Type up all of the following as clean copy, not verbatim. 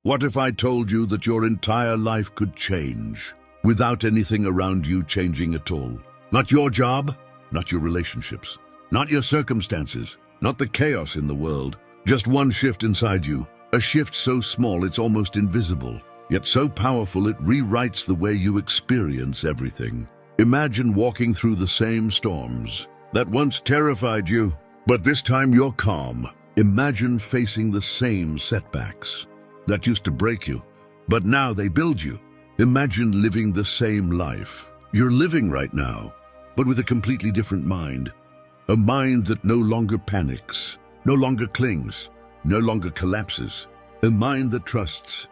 What if I told you that your entire life could change without anything around you changing at all? Not your job, not your relationships, not your circumstances, not the chaos in the world. Just one shift inside you, a shift so small it's almost invisible, yet so powerful it rewrites the way you experience everything. Imagine walking through the same storms that once terrified you, but this time you're calm. Imagine facing the same setbacks that used to break you, but now they build you. Imagine living the same life you're living right now, but with a completely different mind. A mind that no longer panics, no longer clings, no longer collapses. A mind that trusts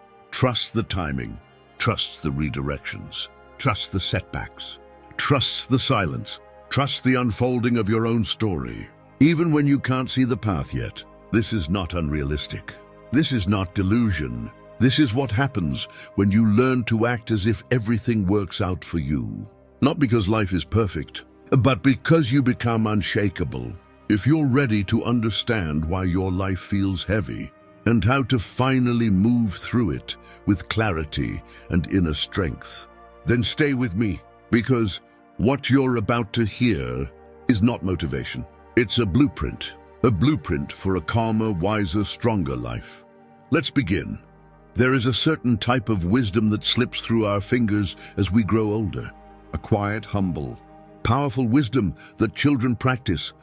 the timing, trusts the redirections, trusts the setbacks, trusts the silence, trusts the unfolding of your own story. Even when you can't see the path yet, this is not unrealistic. This is not delusion. This is what happens when you learn to act as if everything works out for you. Not because life is perfect, but because you become unshakable. If you're ready to understand why your life feels heavy and how to finally move through it with clarity and inner strength, then stay with me, because what you're about to hear is not motivation. It's a blueprint for a calmer, wiser, stronger life. Let's begin. There is a certain type of wisdom that slips through our fingers as we grow older. A quiet, humble, powerful wisdom that children practice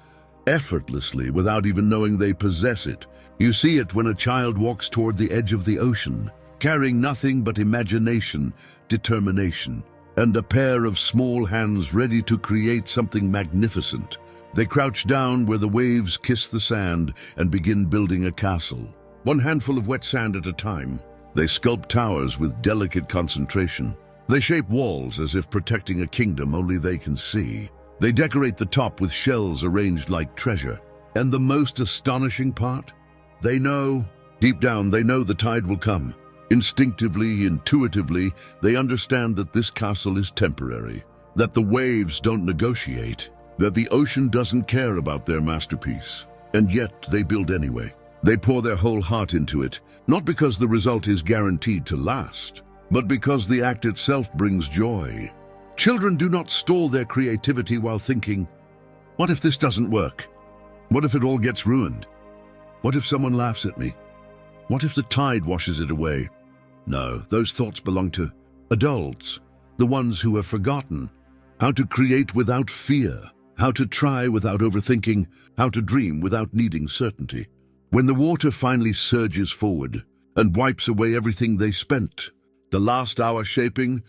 effortlessly without even knowing they possess it. You see it when a child walks toward the edge of the ocean, carrying nothing but imagination, determination, and a pair of small hands ready to create something magnificent. They crouch down where the waves kiss the sand and begin building a castle. One handful of wet sand at a time. They sculpt towers with delicate concentration. They shape walls as if protecting a kingdom only they can see. They decorate the top with shells arranged like treasure. And the most astonishing part? They know, deep down, they know the tide will come. Instinctively, intuitively, they understand that this castle is temporary, that the waves don't negotiate, that the ocean doesn't care about their masterpiece. And yet they build anyway. They pour their whole heart into it, not because the result is guaranteed to last, but because the act itself brings joy. Children do not stall their creativity while thinking, what if this doesn't work? What if it all gets ruined? What if someone laughs at me? What if the tide washes it away? No, those thoughts belong to adults, the ones who have forgotten how to create without fear, how to try without overthinking, how to dream without needing certainty. When the water finally surges forward and wipes away everything they spent the last hour shaping,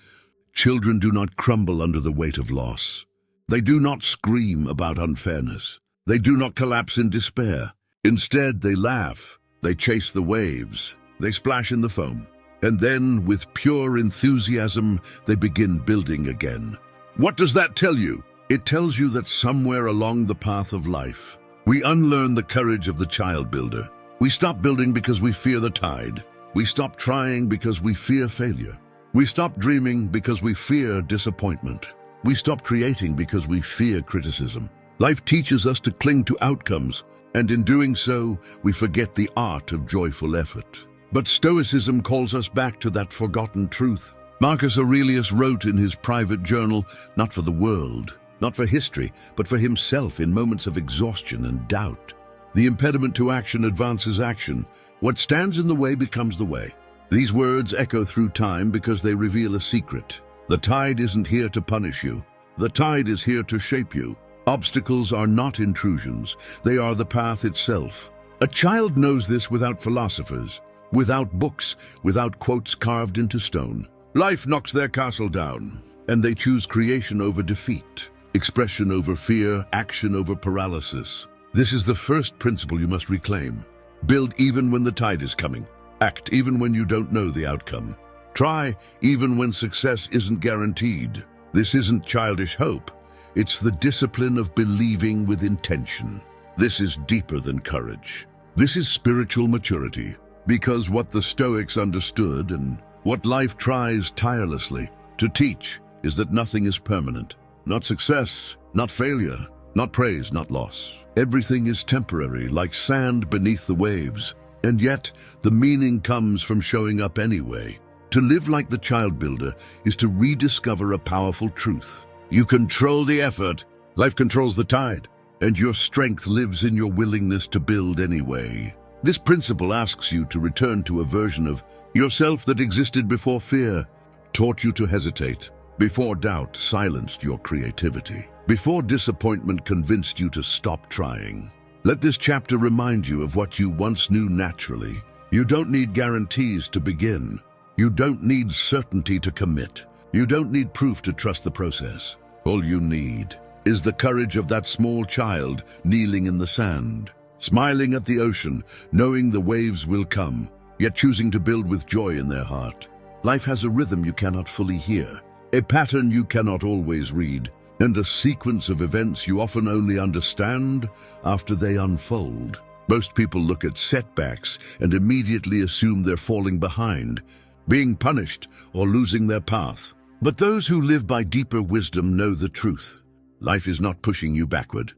children do not crumble under the weight of loss. They do not scream about unfairness. They do not collapse in despair. Instead, they laugh, they chase the waves, they splash in the foam, and then, with pure enthusiasm, they begin building again. What does that tell you? It tells you that somewhere along the path of life, we unlearn the courage of the child builder. We stop building because we fear the tide. We stop trying because we fear failure. We stop dreaming because we fear disappointment. We stop creating because we fear criticism. Life teaches us to cling to outcomes, and in doing so, we forget the art of joyful effort. But Stoicism calls us back to that forgotten truth. Marcus Aurelius wrote in his private journal, not for the world, not for history, but for himself in moments of exhaustion and doubt. The impediment to action advances action. What stands in the way becomes the way. These words echo through time because they reveal a secret. The tide isn't here to punish you. The tide is here to shape you. Obstacles are not intrusions. They are the path itself. A child knows this without philosophers, without books, without quotes carved into stone. Life knocks their castle down, and they choose creation over defeat, expression over fear, action over paralysis. This is the first principle you must reclaim. Build even when the tide is coming. Act even when you don't know the outcome. Try even when success isn't guaranteed. This isn't childish hope. It's the discipline of believing with intention. This is deeper than courage. This is spiritual maturity. Because what the Stoics understood and what life tries tirelessly to teach is that nothing is permanent. Not success, not failure, not praise, not loss. Everything is temporary, like sand beneath the waves. And yet, the meaning comes from showing up anyway. To live like the child builder is to rediscover a powerful truth. You control the effort, life controls the tide, and your strength lives in your willingness to build anyway. This principle asks you to return to a version of yourself that existed before fear taught you to hesitate, before doubt silenced your creativity, before disappointment convinced you to stop trying. Let this chapter remind you of what you once knew naturally. You don't need guarantees to begin. You don't need certainty to commit. You don't need proof to trust the process. All you need is the courage of that small child kneeling in the sand, smiling at the ocean, knowing the waves will come, yet choosing to build with joy in their heart. Life has a rhythm you cannot fully hear, a pattern you cannot always read, and a sequence of events you often only understand after they unfold. Most people look at setbacks and immediately assume they're falling behind, being punished or losing their path. But those who live by deeper wisdom know the truth. Life is not pushing you backward.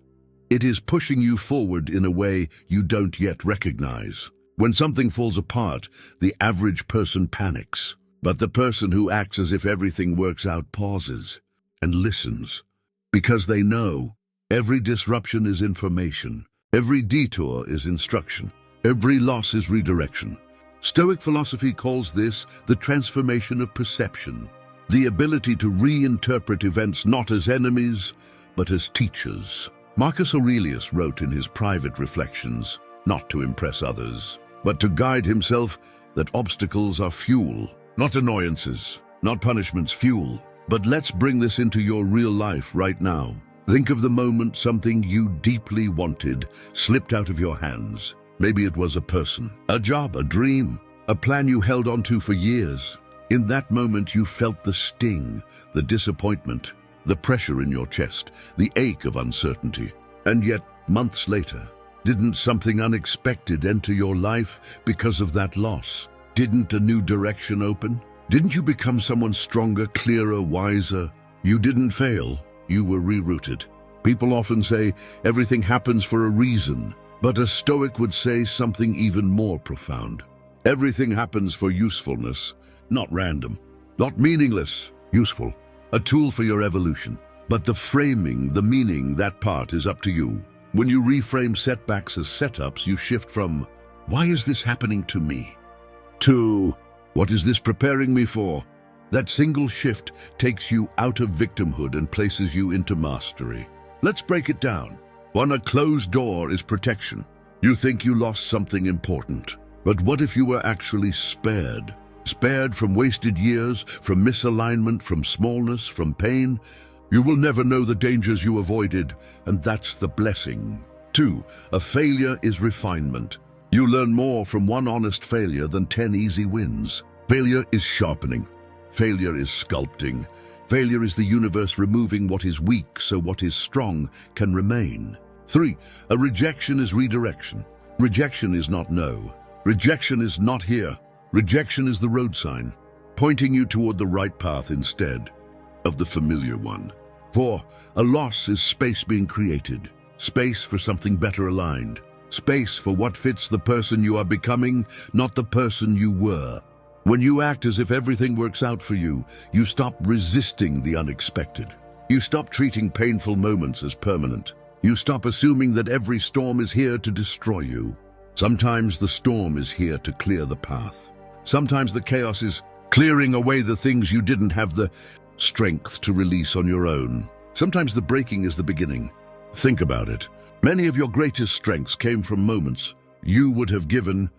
It is pushing you forward in a way you don't yet recognize. When something falls apart, the average person panics, but the person who acts as if everything works out pauses and listens. Because they know every disruption is information, every detour is instruction, every loss is redirection. Stoic philosophy calls this the transformation of perception, the ability to reinterpret events not as enemies, but as teachers. Marcus Aurelius wrote in his private reflections, not to impress others, but to guide himself, that obstacles are fuel, not annoyances, not punishments, fuel. But let's bring this into your real life right now. Think of the moment something you deeply wanted slipped out of your hands. Maybe it was a person, a job, a dream, a plan you held onto for years. In that moment you felt the sting, the disappointment, the pressure in your chest, the ache of uncertainty. And yet, months later, didn't something unexpected enter your life because of that loss? Didn't a new direction open? Didn't you become someone stronger, clearer, wiser? You didn't fail, you were rerouted. People often say everything happens for a reason, but a Stoic would say something even more profound. Everything happens for usefulness, not random, not meaningless, useful, a tool for your evolution. But the framing, the meaning, that part is up to you. When you reframe setbacks as setups, you shift from, why is this happening to me? To, what is this preparing me for? That single shift takes you out of victimhood and places you into mastery. Let's break it down. 1. A closed door is protection. You think you lost something important. But what if you were actually spared? Spared from wasted years, from misalignment, from smallness, from pain? You will never know the dangers you avoided, and that's the blessing. 2. A failure is refinement. You learn more from one honest failure than 10 easy wins. Failure is sharpening. Failure is sculpting. Failure is the universe removing what is weak so what is strong can remain. 3. A rejection is redirection. Rejection is not no. Rejection is not here. Rejection is the road sign, pointing you toward the right path instead of the familiar one. 4. A loss is space being created. Space for something better aligned. Space for what fits the person you are becoming, not the person you were. When you act as if everything works out for you, you stop resisting the unexpected. You stop treating painful moments as permanent. You stop assuming that every storm is here to destroy you. Sometimes the storm is here to clear the path. Sometimes the chaos is clearing away the things you didn't have the strength to release on your own. Sometimes the breaking is the beginning. Think about it. Many of your greatest strengths came from moments you would have given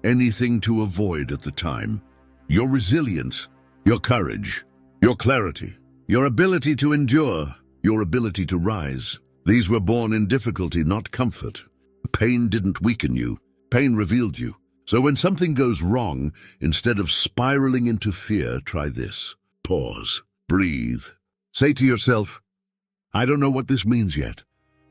anything to avoid at the time. Your resilience, your courage, your clarity, your ability to endure, your ability to rise. These were born in difficulty, not comfort. Pain didn't weaken you. Pain revealed you. So when something goes wrong, instead of spiraling into fear, try this. Pause. Breathe. Say to yourself, I don't know what this means yet,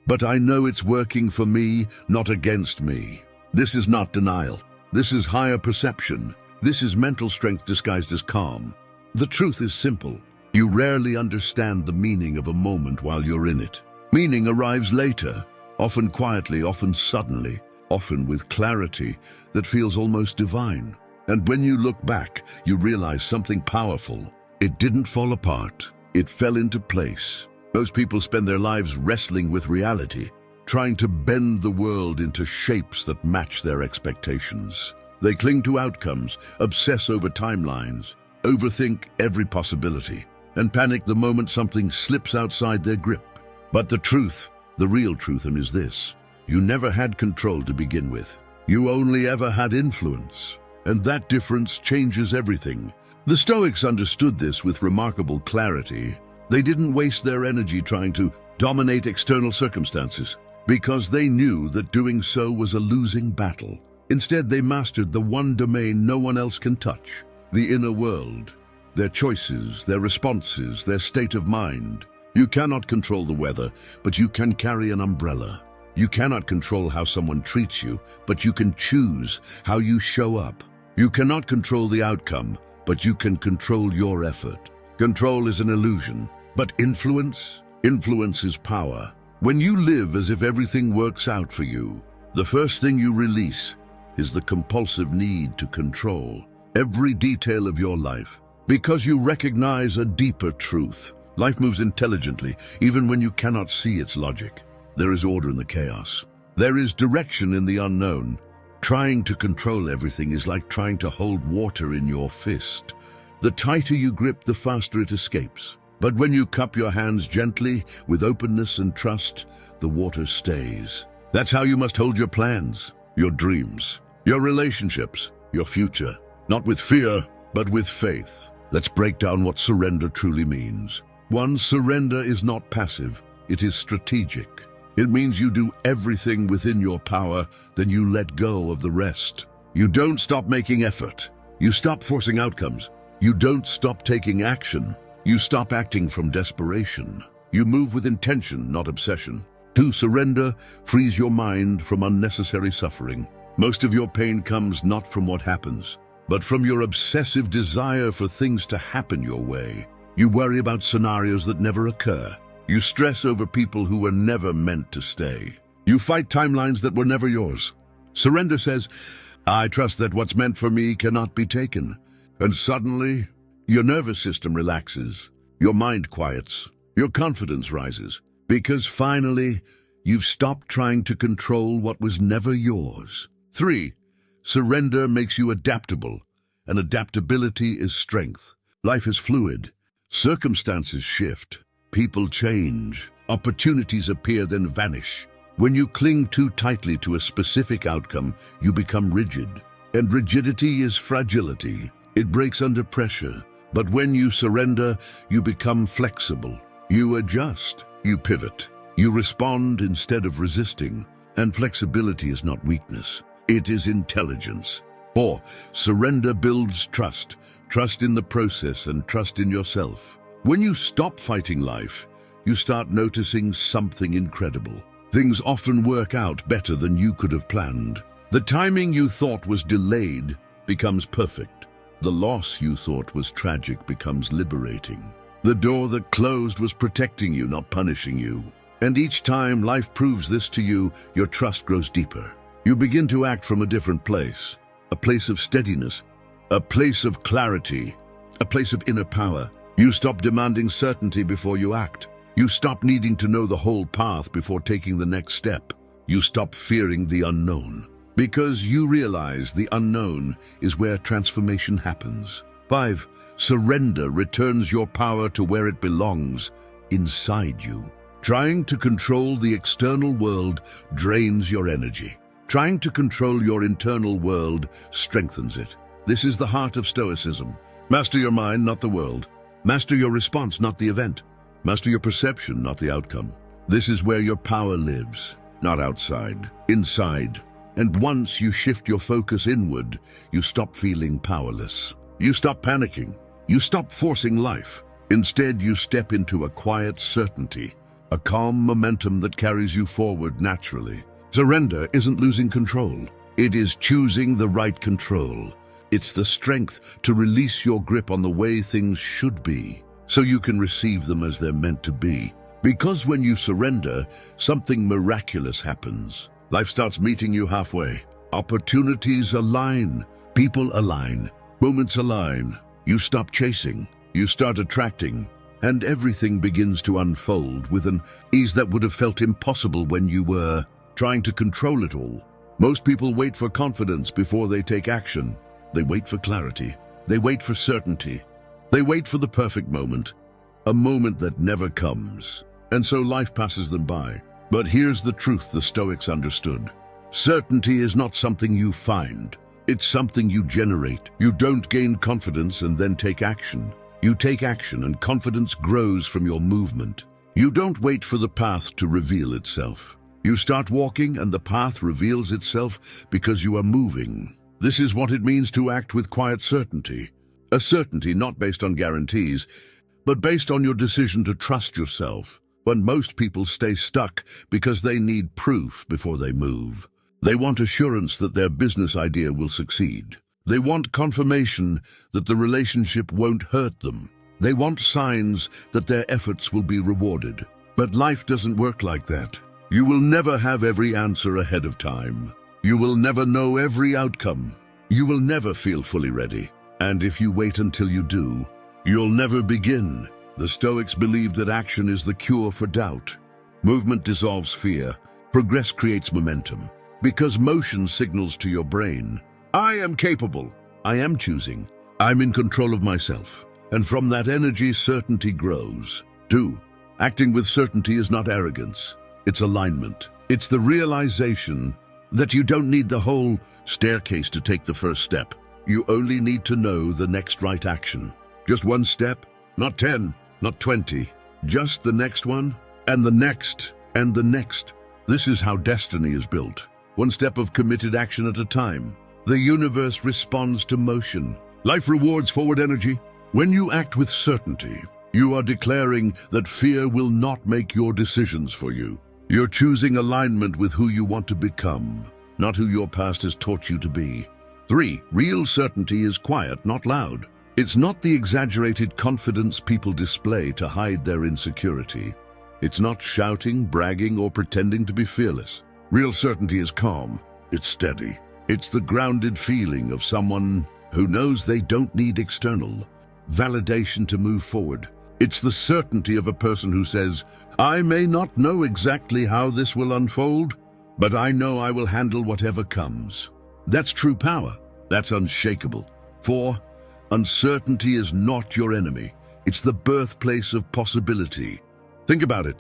but I know it's working for me, not against me. This is not denial. This is higher perception. This is mental strength disguised as calm. The truth is simple. You rarely understand the meaning of a moment while you're in it. Meaning arrives later, often quietly, often suddenly. often with clarity that feels almost divine. And when you look back, you realize something powerful. It didn't fall apart. It fell into place. Most people spend their lives wrestling with reality, trying to bend the world into shapes that match their expectations. They cling to outcomes, obsess over timelines, overthink every possibility, and panic the moment something slips outside their grip. But the truth, the real truth, is this: you never had control to begin with. You only ever had influence. And that difference changes everything. The Stoics understood this with remarkable clarity. They didn't waste their energy trying to dominate external circumstances, because they knew that doing so was a losing battle. Instead, they mastered the one domain no one else can touch: the inner world. Their choices, their responses, their state of mind. You cannot control the weather, but you can carry an umbrella. You cannot control how someone treats you, but you can choose how you show up. You cannot control the outcome, but you can control your effort. Control is an illusion, but influence is power. When you live as if everything works out for you, the first thing you release is the compulsive need to control every detail of your life, because you recognize a deeper truth. Life moves intelligently, even when you cannot see its logic. There is order in the chaos. There is direction in the unknown. Trying to control everything is like trying to hold water in your fist. The tighter you grip, the faster it escapes. But when you cup your hands gently, with openness and trust, the water stays. That's how you must hold your plans, your dreams, your relationships, your future. Not with fear, but with faith. Let's break down what surrender truly means. 1. Surrender is not passive, it is strategic. It means you do everything within your power, then you let go of the rest. You don't stop making effort. You stop forcing outcomes. You don't stop taking action. You stop acting from desperation. You move with intention, not obsession. 2. Surrender frees your mind from unnecessary suffering. Most of your pain comes not from what happens, but from your obsessive desire for things to happen your way. You worry about scenarios that never occur. You stress over people who were never meant to stay. You fight timelines that were never yours. Surrender says, I trust that what's meant for me cannot be taken. And suddenly, your nervous system relaxes, your mind quiets, your confidence rises, because finally, you've stopped trying to control what was never yours. 3. Surrender makes you adaptable, and adaptability is strength. Life is fluid. Circumstances shift. People change, opportunities appear then vanish. When you cling too tightly to a specific outcome, you become rigid. And rigidity is fragility. It breaks under pressure. But when you surrender, you become flexible. You adjust, you pivot, you respond instead of resisting. And flexibility is not weakness, it is intelligence. 4. Surrender builds trust. Trust in the process and trust in yourself. When you stop fighting life, you start noticing something incredible. Things often work out better than you could have planned. The timing you thought was delayed becomes perfect. The loss you thought was tragic becomes liberating. The door that closed was protecting you, not punishing you. And each time life proves this to you, your trust grows deeper. You begin to act from a different place, a place of steadiness, a place of clarity, a place of inner power. You stop demanding certainty before you act. You stop needing to know the whole path before taking the next step. You stop fearing the unknown, because you realize the unknown is where transformation happens. 5. Surrender returns your power to where it belongs, inside you. Trying to control the external world drains your energy. Trying to control your internal world strengthens it. This is the heart of Stoicism. Master your mind, not the world. Master your response, not the event. Master your perception, not the outcome. This is where your power lives, not outside, inside. And once you shift your focus inward, you stop feeling powerless. You stop panicking. You stop forcing life. Instead, you step into a quiet certainty, a calm momentum that carries you forward naturally. Surrender isn't losing control. It is choosing the right control. It's the strength to release your grip on the way things should be, so you can receive them as they're meant to be. Because when you surrender, something miraculous happens. Life starts meeting you halfway. Opportunities align, people align, moments align. You stop chasing, you start attracting, and everything begins to unfold with an ease that would have felt impossible when you were trying to control it all. Most people wait for confidence before they take action. They wait for clarity. They wait for certainty. They wait for the perfect moment, a moment that never comes. And so life passes them by. But here's the truth the Stoics understood. Certainty is not something you find. It's something you generate. You don't gain confidence and then take action. You take action and confidence grows from your movement. You don't wait for the path to reveal itself. You start walking and the path reveals itself because you are moving. This is what it means to act with quiet certainty. A certainty not based on guarantees, but based on your decision to trust yourself. When most people stay stuck because they need proof before they move. They want assurance that their business idea will succeed. They want confirmation that the relationship won't hurt them. They want signs that their efforts will be rewarded. But life doesn't work like that. You will never have every answer ahead of time. You will never know every outcome. You will never feel fully ready. And if you wait until you do, you'll never begin. The Stoics believed that action is the cure for doubt. Movement dissolves fear. Progress creates momentum. Because motion signals to your brain, I am capable. I am choosing. I'm in control of myself. And from that energy, certainty grows. 2. Acting with certainty is not arrogance. It's alignment. It's the realization that you don't need the whole staircase to take the first step. You only need to know the next right action. Just one step, not 10, not 20. Just the next one, and the next, and the next. This is how destiny is built. One step of committed action at a time. The universe responds to motion. Life rewards forward energy. When you act with certainty, you are declaring that fear will not make your decisions for you. You're choosing alignment with who you want to become, not who your past has taught you to be. 3. Real certainty is quiet, not loud. It's not the exaggerated confidence people display to hide their insecurity. It's not shouting, bragging, or pretending to be fearless. Real certainty is calm. It's steady. It's the grounded feeling of someone who knows they don't need external validation to move forward. It's the certainty of a person who says, I may not know exactly how this will unfold, but I know I will handle whatever comes. That's true power. That's unshakable. 4. Uncertainty is not your enemy. It's the birthplace of possibility. Think about it.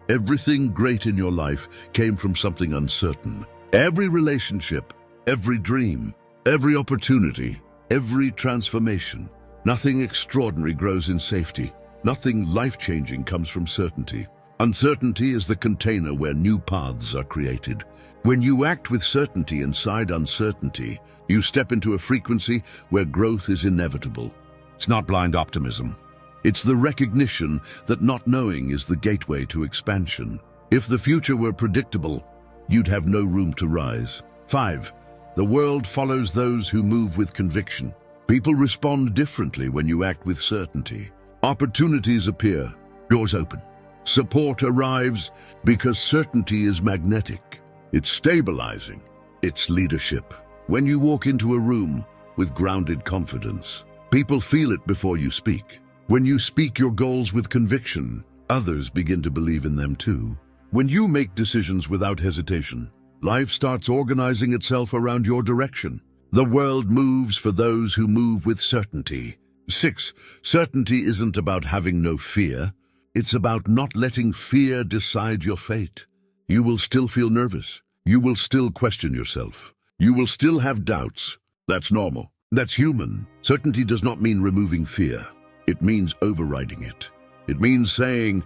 Everything great in your life came from something uncertain. Every relationship, every dream, every opportunity, every transformation. Nothing extraordinary grows in safety. Nothing life-changing comes from certainty. Uncertainty is the container where new paths are created. When you act with certainty inside uncertainty, you step into a frequency where growth is inevitable. It's not blind optimism. It's the recognition that not knowing is the gateway to expansion. If the future were predictable, you'd have no room to rise. 5. The world follows those who move with conviction. People respond differently when you act with certainty. Opportunities appear, doors open. Support arrives because certainty is magnetic. It's stabilizing. It's leadership. When you walk into a room with grounded confidence, people feel it before you speak. When you speak your goals with conviction, others begin to believe in them too. When you make decisions without hesitation, life starts organizing itself around your direction. The world moves for those who move with certainty. 6. Certainty isn't about having no fear. It's about not letting fear decide your fate. You will still feel nervous. You will still question yourself. You will still have doubts. That's normal. That's human. Certainty does not mean removing fear. It means overriding it. It means saying,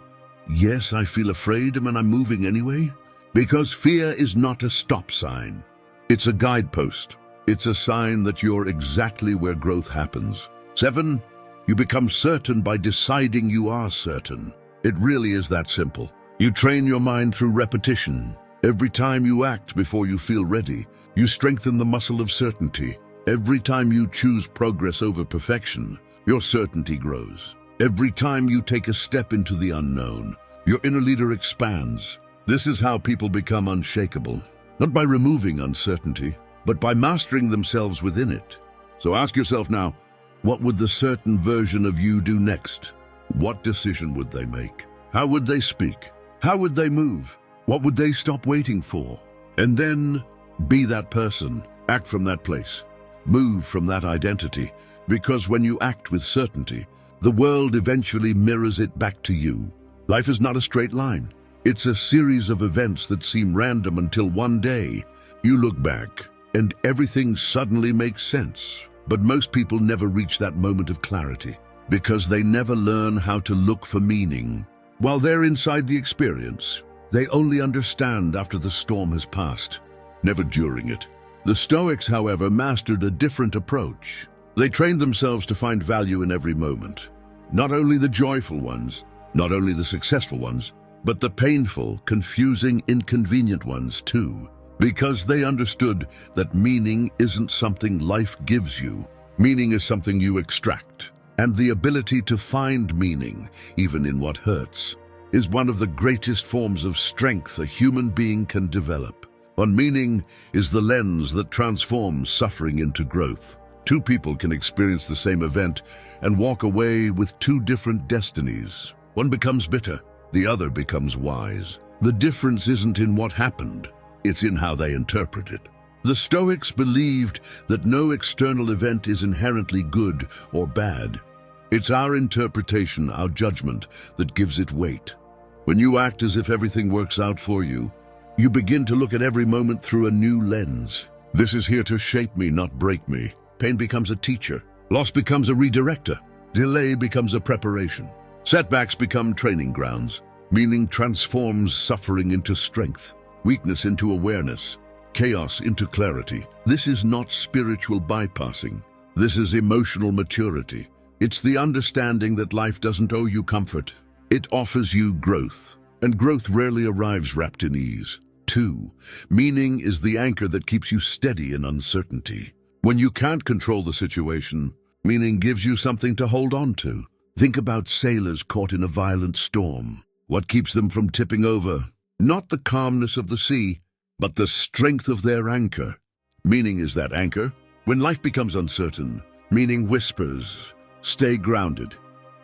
yes, I feel afraid, and I'm moving anyway. Because fear is not a stop sign. It's a guidepost. It's a sign that you're exactly where growth happens. 7. You become certain by deciding you are certain. It really is that simple. You train your mind through repetition. Every time you act before you feel ready, you strengthen the muscle of certainty. Every time you choose progress over perfection, your certainty grows. Every time you take a step into the unknown, your inner leader expands. This is how people become unshakable. not by removing uncertainty, but by mastering themselves within it. So ask yourself now, what would the certain version of you do next? What decision would they make? How would they speak? How would they move? What would they stop waiting for? And then be that person. Act from that place. Move from that identity. Because when you act with certainty, the world eventually mirrors it back to you. Life is not a straight line. It's a series of events that seem random until one day you look back and everything suddenly makes sense. But most people never reach that moment of clarity because they never learn how to look for meaning. While they're inside the experience, they only understand after the storm has passed, never during it. The Stoics, however, mastered a different approach. They trained themselves to find value in every moment. Not only the joyful ones, not only the successful ones, but the painful, confusing, inconvenient ones too. Because they understood that meaning isn't something life gives you. Meaning is something you extract. And the ability to find meaning, even in what hurts, is one of the greatest forms of strength a human being can develop. And meaning is the lens that transforms suffering into growth. Two people can experience the same event and walk away with two different destinies. One becomes bitter, the other becomes wise. The difference isn't in what happened, it's in how they interpret it. The Stoics believed that no external event is inherently good or bad. It's our interpretation, our judgment, that gives it weight. When you act as if everything works out for you, you begin to look at every moment through a new lens. This is here to shape me, not break me. Pain becomes a teacher. Loss becomes a redirector. Delay becomes a preparation. Setbacks become training grounds. Meaning transforms suffering into strength, weakness into awareness, chaos into clarity. This is not spiritual bypassing. This is emotional maturity. It's the understanding that life doesn't owe you comfort. It offers you growth, and growth rarely arrives wrapped in ease. 2. Meaning is the anchor that keeps you steady in uncertainty. When you can't control the situation, meaning gives you something to hold on to. Think about sailors caught in a violent storm. What keeps them from tipping over? Not the calmness of the sea, but the strength of their anchor. Meaning is that anchor. When life becomes uncertain, meaning whispers, stay grounded.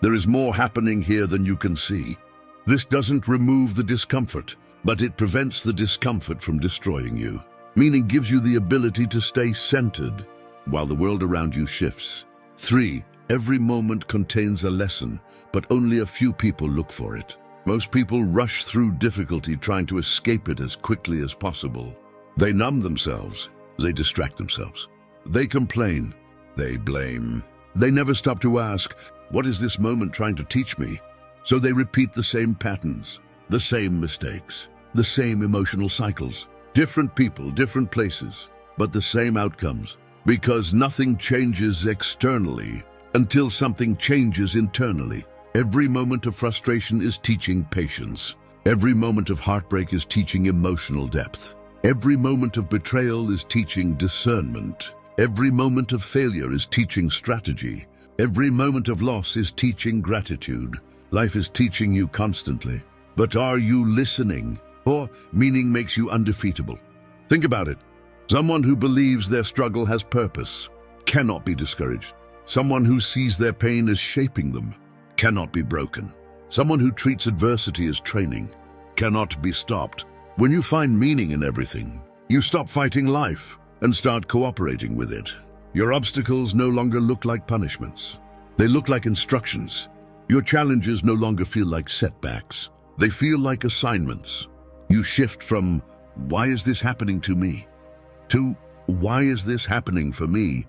There is more happening here than you can see. This doesn't remove the discomfort, but it prevents the discomfort from destroying you. Meaning gives you the ability to stay centered while the world around you shifts. 3. Every moment contains a lesson, but only a few people look for it. Most people rush through difficulty trying to escape it as quickly as possible. They numb themselves. They distract themselves. They complain. They blame. They never stop to ask, what is this moment trying to teach me? So they repeat the same patterns, the same mistakes, the same emotional cycles. Different people, different places, but the same outcomes. Because nothing changes externally until something changes internally. Every moment of frustration is teaching patience. Every moment of heartbreak is teaching emotional depth. Every moment of betrayal is teaching discernment. Every moment of failure is teaching strategy. Every moment of loss is teaching gratitude. Life is teaching you constantly. But are you listening? Or meaning makes you undefeatable? Think about it. Someone who believes their struggle has purpose cannot be discouraged. Someone who sees their pain as shaping them cannot be broken. Someone who treats adversity as training cannot be stopped. When you find meaning in everything, you stop fighting life and start cooperating with it. Your obstacles no longer look like punishments. They look like instructions. Your challenges no longer feel like setbacks. They feel like assignments. You shift from, why is this happening to me? To, why is this happening for me?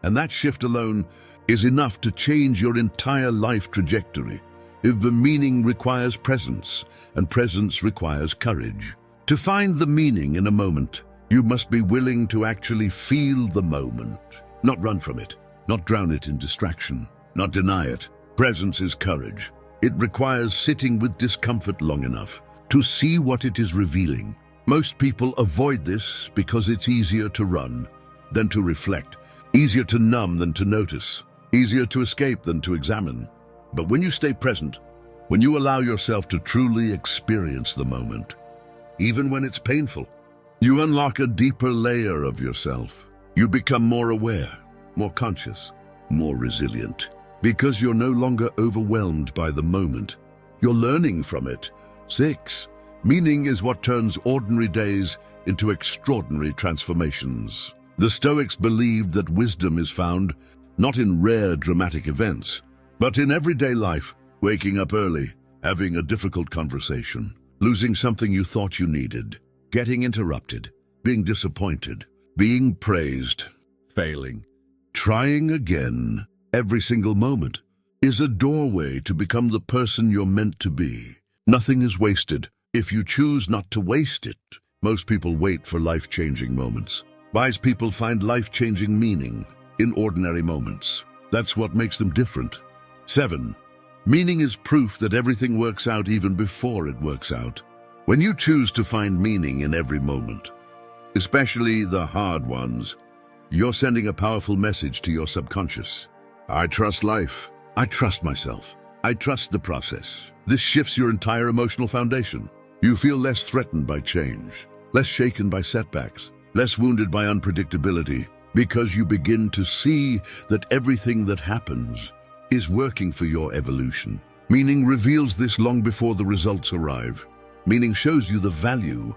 And that shift alone is enough to change your entire life trajectory. If the meaning requires presence, and presence requires courage. To find the meaning in a moment, you must be willing to actually feel the moment, not run from it, not drown it in distraction, not deny it. Presence is courage. It requires sitting with discomfort long enough to see what it is revealing. Most people avoid this because it's easier to run than to reflect, easier to numb than to notice, easier to escape than to examine. But when you stay present, when you allow yourself to truly experience the moment, even when it's painful, You unlock a deeper layer of yourself. You become more aware, more conscious, more resilient, because you're no longer overwhelmed by the moment. You're learning from it. 6. Meaning is what turns ordinary days into extraordinary transformations. The Stoics believed that wisdom is found not in rare dramatic events, but in everyday life, waking up early, having a difficult conversation, losing something you thought you needed, getting interrupted, being disappointed, being praised, failing, trying again. Every single moment is a doorway to become the person you're meant to be. Nothing is wasted if you choose not to waste it. Most people wait for life-changing moments. Wise people find life-changing meaning in ordinary moments. That's what makes them different. 7. Meaning is proof that everything works out even before it works out. When you choose to find meaning in every moment, especially the hard ones, you're sending a powerful message to your subconscious. I trust life. I trust myself. I trust the process. This shifts your entire emotional foundation. You feel less threatened by change, less shaken by setbacks, less wounded by unpredictability, because you begin to see that everything that happens is working for your evolution. Meaning reveals this long before the results arrive. Meaning shows you the value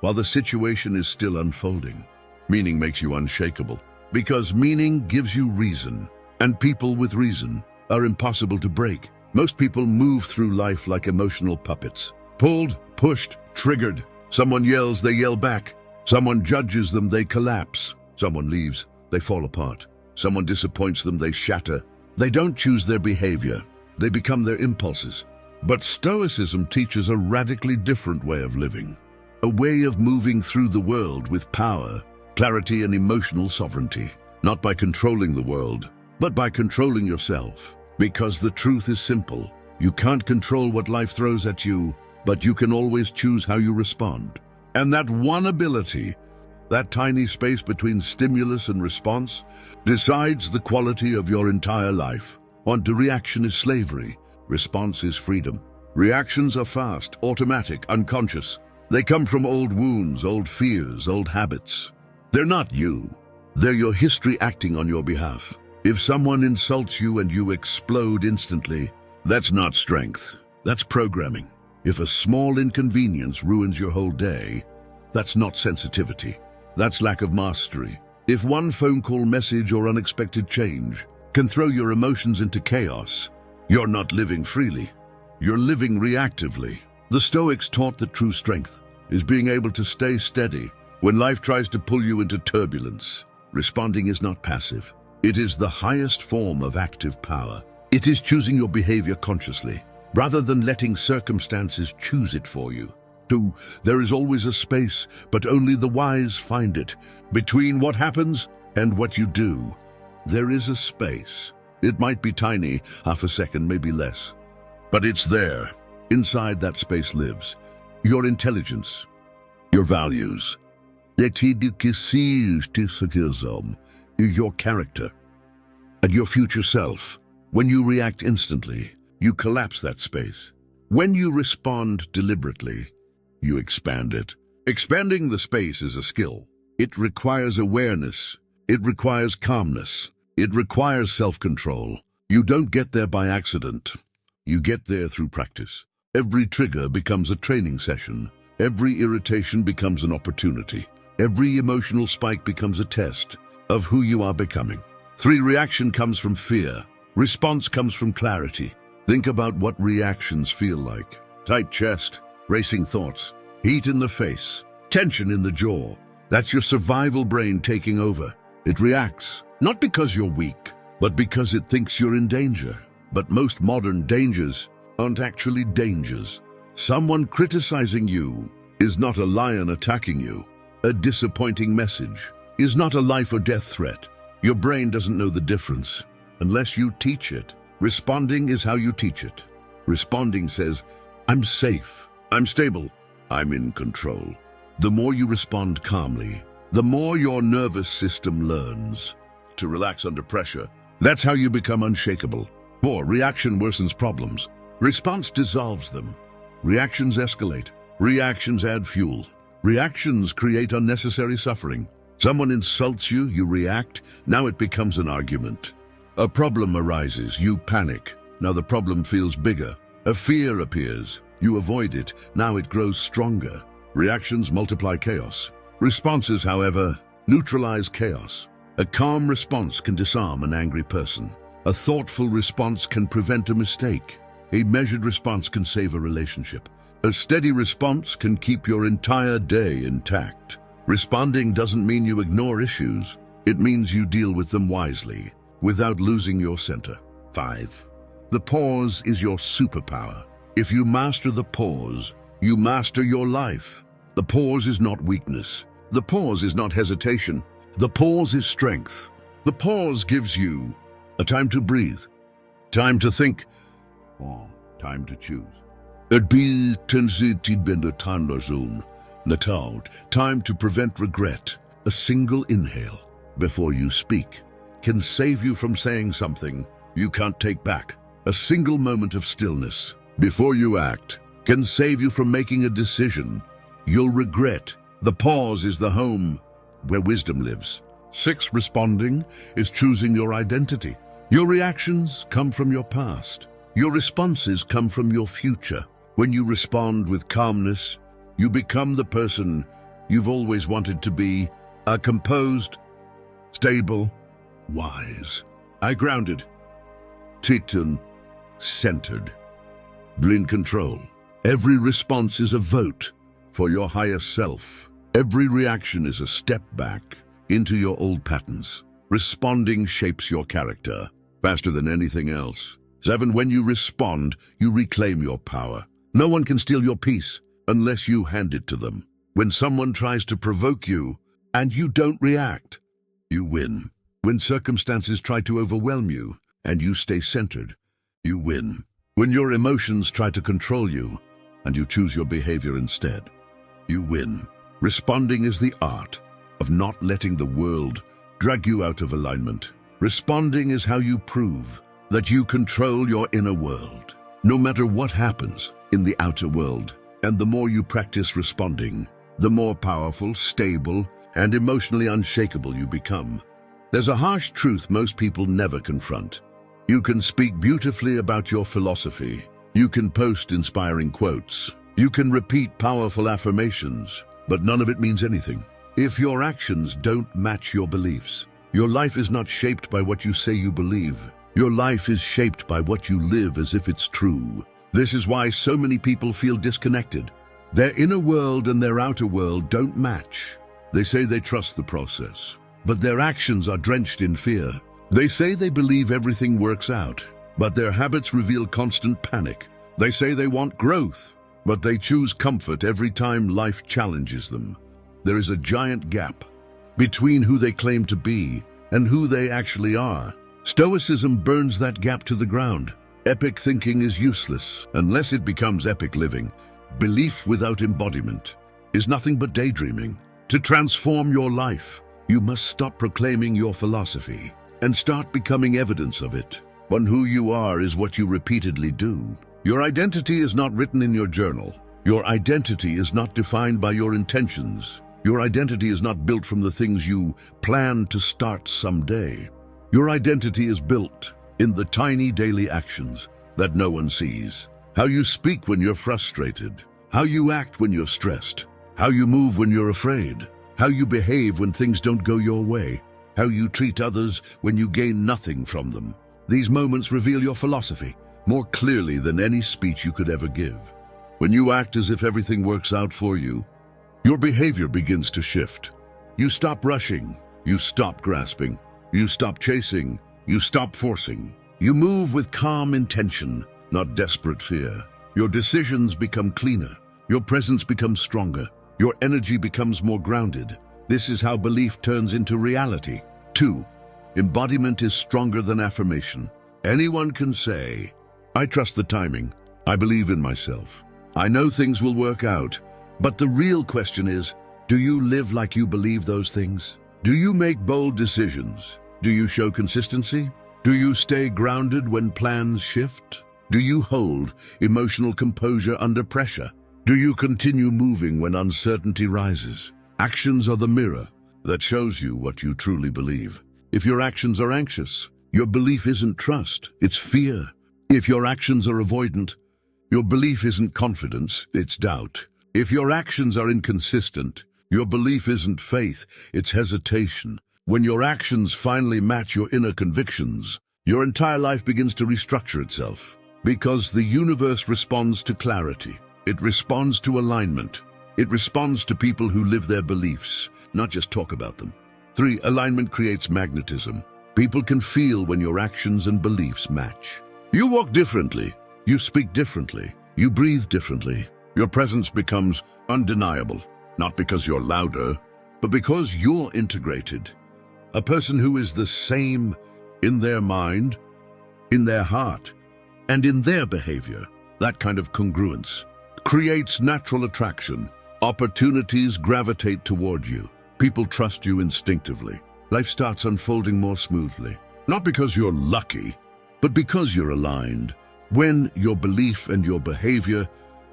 while the situation is still unfolding. Meaning makes you unshakable, because meaning gives you reason, and people with reason are impossible to break. Most people move through life like emotional puppets. Pulled, pushed, triggered. Someone yells, they yell back. Someone judges them, they collapse. Someone leaves, they fall apart. Someone disappoints them, they shatter. They don't choose their behavior. They become their impulses. But Stoicism teaches a radically different way of living. A way of moving through the world with power, clarity, and emotional sovereignty. Not by controlling the world, but by controlling yourself. Because the truth is simple. You can't control what life throws at you, but you can always choose how you respond. And that one ability, that tiny space between stimulus and response, decides the quality of your entire life. Reaction is slavery. Response is freedom. Reactions are fast, automatic, unconscious. They come from old wounds, old fears, old habits. They're not you. They're your history acting on your behalf. If someone insults you and you explode instantly, that's not strength. That's programming. If a small inconvenience ruins your whole day, that's not sensitivity. That's lack of mastery. If one phone call, message, or unexpected change can throw your emotions into chaos, you're not living freely. You're living reactively. The Stoics taught that true strength is being able to stay steady when life tries to pull you into turbulence. Responding is not passive. It is the highest form of active power. It is choosing your behavior consciously, rather than letting circumstances choose it for you. 2. There is always a space, but only the wise find it. Between what happens and what you do, there is a space. It might be tiny, half a second, maybe less. But it's there. Inside that space lives your intelligence, your values, your character, and your future self. When you react instantly, you collapse that space. When you respond deliberately, you expand it. Expanding the space is a skill. It requires awareness. It requires calmness. It requires self-control. You don't get there by accident. You get there through practice. Every trigger becomes a training session. Every irritation becomes an opportunity. Every emotional spike becomes a test of who you are becoming. 3. Reaction comes from fear. Response comes from clarity. Think about what reactions feel like. Tight chest, racing thoughts, heat in the face, tension in the jaw. That's your survival brain taking over. It reacts, not because you're weak, but because it thinks you're in danger. But most modern dangers aren't actually dangers. Someone criticizing you is not a lion attacking you. A disappointing message is not a life or death threat. Your brain doesn't know the difference unless you teach it. Responding is how you teach it. Responding says, I'm safe, I'm stable, I'm in control. The more you respond calmly, the more your nervous system learns to relax under pressure. That's how you become unshakable. 4. Reaction worsens problems. Response dissolves them. Reactions escalate. Reactions add fuel. Reactions create unnecessary suffering. Someone insults you, you react, now it becomes an argument. A problem arises, you panic, now the problem feels bigger. A fear appears, you avoid it, now it grows stronger. Reactions multiply chaos. Responses, however, neutralize chaos. A calm response can disarm an angry person. A thoughtful response can prevent a mistake. A measured response can save a relationship. A steady response can keep your entire day intact. Responding doesn't mean you ignore issues. It means you deal with them wisely, without losing your center. 5. The pause is your superpower. If you master the pause, you master your life. The pause is not weakness. The pause is not hesitation. The pause is strength. The pause gives you a time to breathe, time to think, or time to choose. Het betekent ben de tandarzoen, nataud, time to prevent regret. A single inhale before you speak can save you from saying something you can't take back. A single moment of stillness before you act can save you from making a decision you'll regret. The pause is the home where wisdom lives. 6. Responding is choosing your identity. Your reactions come from your past. Your responses come from your future. When you respond with calmness, you become the person you've always wanted to be, composed, stable, wise. Grounded, Titan, centered, in control. Every response is a vote for your higher self. Every reaction is a step back into your old patterns. Responding shapes your character faster than anything else. 7. When you respond, you reclaim your power. No one can steal your peace unless you hand it to them. When someone tries to provoke you and you don't react, you win. When circumstances try to overwhelm you and you stay centered, you win. When your emotions try to control you and you choose your behavior instead, you win. Responding is the art of not letting the world drag you out of alignment. Responding is how you prove that you control your inner world, no matter what happens in the outer world. And the more you practice responding, the more powerful, stable, and emotionally unshakable you become. There's a harsh truth most people never confront. You can speak beautifully about your philosophy. You can post inspiring quotes. You can repeat powerful affirmations, but none of it means anything if your actions don't match your beliefs. Your life is not shaped by what you say you believe. Your life is shaped by what you live as if it's true. This is why so many people feel disconnected. Their inner world and their outer world don't match. They say they trust the process, but their actions are drenched in fear. They say they believe everything works out, but their habits reveal constant panic. They say they want growth, but they choose comfort every time life challenges them. There is a giant gap between who they claim to be and who they actually are. Stoicism burns that gap to the ground. Epic thinking is useless unless it becomes epic living. Belief without embodiment is nothing but daydreaming. To transform your life, you must stop proclaiming your philosophy and start becoming evidence of it. But who you are is what you repeatedly do. Your identity is not written in your journal. Your identity is not defined by your intentions. Your identity is not built from the things you plan to start someday. Your identity is built in the tiny daily actions that no one sees. How you speak when you're frustrated. How you act when you're stressed. How you move when you're afraid. How you behave when things don't go your way. How you treat others when you gain nothing from them. These moments reveal your philosophy more clearly than any speech you could ever give. When you act as if everything works out for you, your behavior begins to shift. You stop rushing. You stop grasping. You stop chasing. You stop forcing. You move with calm intention, not desperate fear. Your decisions become cleaner. Your presence becomes stronger. Your energy becomes more grounded. This is how belief turns into reality. 2. Embodiment is stronger than affirmation. Anyone can say, I trust the timing. I believe in myself. I know things will work out. But the real question is, do you live like you believe those things? Do you make bold decisions? Do you show consistency? Do you stay grounded when plans shift? Do you hold emotional composure under pressure? Do you continue moving when uncertainty rises? Actions are the mirror that shows you what you truly believe. If your actions are anxious, your belief isn't trust, it's fear. If your actions are avoidant, your belief isn't confidence, it's doubt. If your actions are inconsistent, your belief isn't faith, it's hesitation. When your actions finally match your inner convictions, your entire life begins to restructure itself. Because the universe responds to clarity. It responds to alignment. It responds to people who live their beliefs, not just talk about them. 3. Alignment creates magnetism. People can feel when your actions and beliefs match. You walk differently. You speak differently. You breathe differently. Your presence becomes undeniable, not because you're louder, but because you're integrated. A person who is the same in their mind, in their heart, and in their behavior, that kind of congruence, creates natural attraction. Opportunities gravitate toward you. People trust you instinctively. Life starts unfolding more smoothly. Not because you're lucky, but because you're aligned. When your belief and your behavior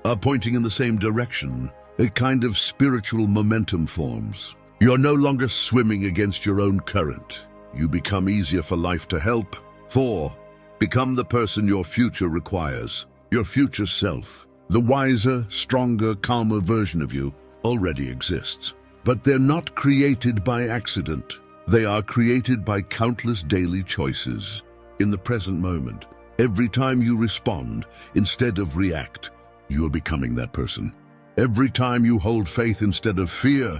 are pointing in the same direction, a kind of spiritual momentum forms. You're no longer swimming against your own current. You become easier for life to help. 4. Become the person your future requires. Your future self. The wiser, stronger, calmer version of you already exists. But they're not created by accident. They are created by countless daily choices. In the present moment, every time you respond instead of react, you are becoming that person. Every time you hold faith instead of fear,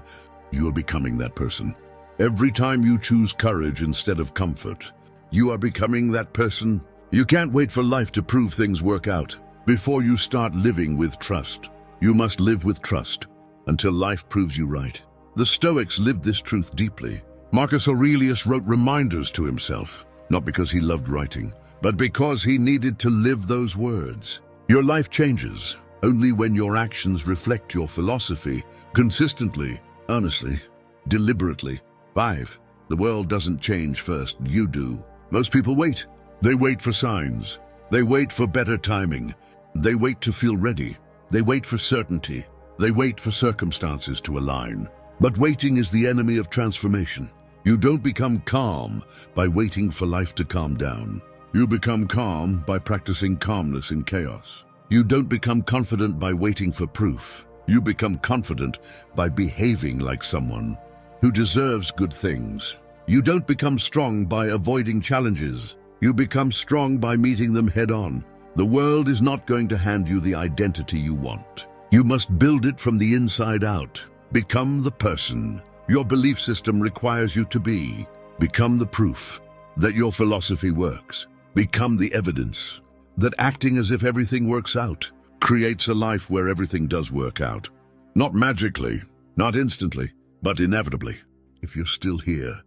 you are becoming that person. Every time you choose courage instead of comfort, you are becoming that person. You can't wait for life to prove things work out. Before you start living with trust, you must live with trust until life proves you right. The Stoics lived this truth deeply. Marcus Aurelius wrote reminders to himself, not because he loved writing, but because he needed to live those words. Your life changes only when your actions reflect your philosophy consistently, honestly, deliberately. 5. The world doesn't change first, you do. Most people wait. They wait for signs. They wait for better timing. They wait to feel ready. They wait for certainty. They wait for circumstances to align. But waiting is the enemy of transformation. You don't become calm by waiting for life to calm down. You become calm by practicing calmness in chaos. You don't become confident by waiting for proof. You become confident by behaving like someone who deserves good things. You don't become strong by avoiding challenges. You become strong by meeting them head-on. The world is not going to hand you the identity you want. You must build it from the inside out. Become the person your belief system requires you to be. Become the proof that your philosophy works. Become the evidence that acting as if everything works out creates a life where everything does work out. Not magically, not instantly, but inevitably. If you're still here,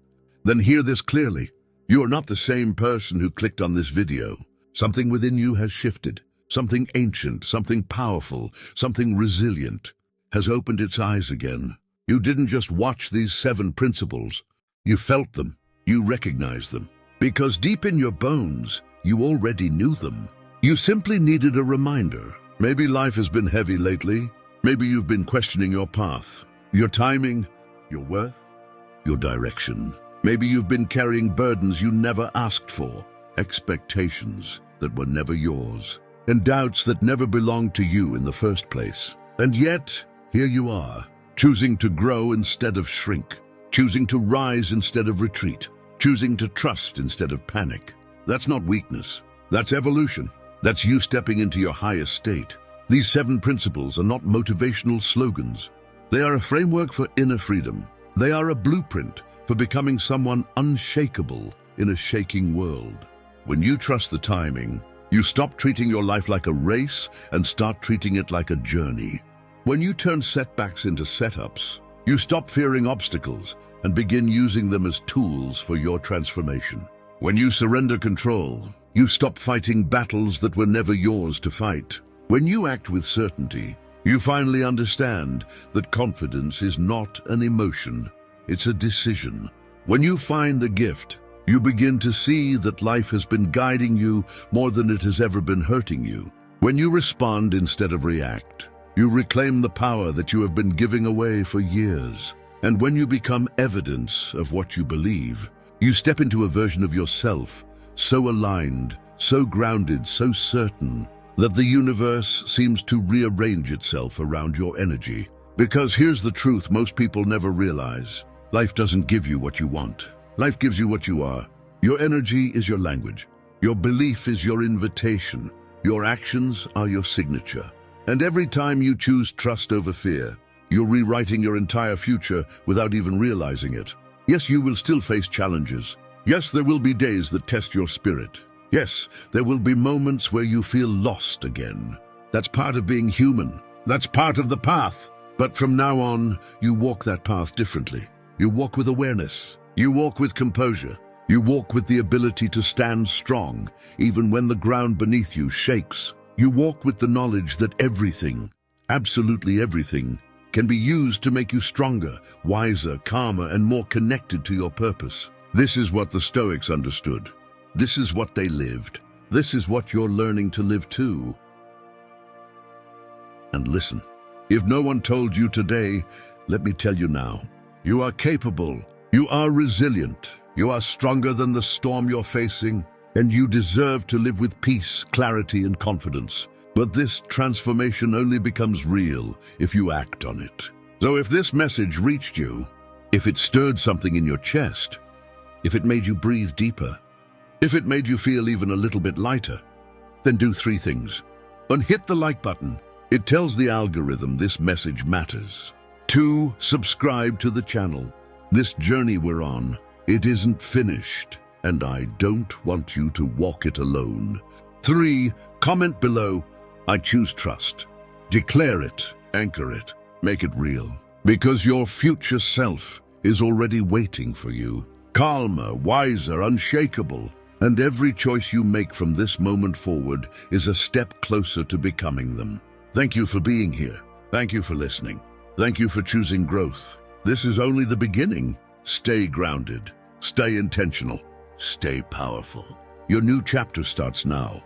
then hear this clearly. You are not the same person who clicked on this video. Something within you has shifted. Something ancient, something powerful, something resilient has opened its eyes again. You didn't just watch these 7 principles. You felt them. You recognized them. Because deep in your bones, you already knew them. You simply needed a reminder. Maybe life has been heavy lately. Maybe you've been questioning your path, your timing, your worth, your direction. Maybe you've been carrying burdens you never asked for, expectations that were never yours, and doubts that never belonged to you in the first place. And yet, here you are, choosing to grow instead of shrink, choosing to rise instead of retreat, choosing to trust instead of panic. That's not weakness. That's evolution. That's you stepping into your highest state. These 7 principles are not motivational slogans. They are a framework for inner freedom. They are a blueprint for becoming someone unshakable in a shaking world. When you trust the timing, you stop treating your life like a race and start treating it like a journey. When you turn setbacks into setups, you stop fearing obstacles and begin using them as tools for your transformation. When you surrender control, you stop fighting battles that were never yours to fight. When you act with certainty, you finally understand that confidence is not an emotion, it's a decision. When you find the gift, you begin to see that life has been guiding you more than it has ever been hurting you. When you respond instead of react, You reclaim the power that you have been giving away for years. And when you become evidence of what you believe, you step into a version of yourself so aligned, so grounded, so certain that the universe seems to rearrange itself around your energy. Because here's the truth most people never realize. Life doesn't give you what you want. Life gives you what you are. Your energy is your language. Your belief is your invitation. Your actions are your signature. And every time you choose trust over fear, you're rewriting your entire future without even realizing it. Yes, you will still face challenges. Yes, there will be days that test your spirit. Yes, there will be moments where you feel lost again. That's part of being human. That's part of the path. But from now on, you walk that path differently. You walk with awareness. You walk with composure. You walk with the ability to stand strong, even when the ground beneath you shakes. You walk with the knowledge that everything, absolutely everything, can be used to make you stronger, wiser, calmer, and more connected to your purpose. This is what the Stoics understood. This is what they lived. This is what you're learning to live too. And listen, if no one told you today, let me tell you now. You are capable. You are resilient. You are stronger than the storm you're facing. And you deserve to live with peace, clarity, and confidence. But this transformation only becomes real if you act on it. So if this message reached you, if it stirred something in your chest, if it made you breathe deeper, if it made you feel even a little bit lighter, then do 3 things. 1, hit the like button. It tells the algorithm this message matters. 2, subscribe to the channel. This journey we're on, it isn't finished. And I don't want you to walk it alone. 3, comment below, I choose trust. Declare it, anchor it, make it real. Because your future self is already waiting for you. Calmer, wiser, unshakable. And every choice you make from this moment forward is a step closer to becoming them. Thank you for being here. Thank you for listening. Thank you for choosing growth. This is only the beginning. Stay grounded. Stay intentional. Stay powerful. Your new chapter starts now.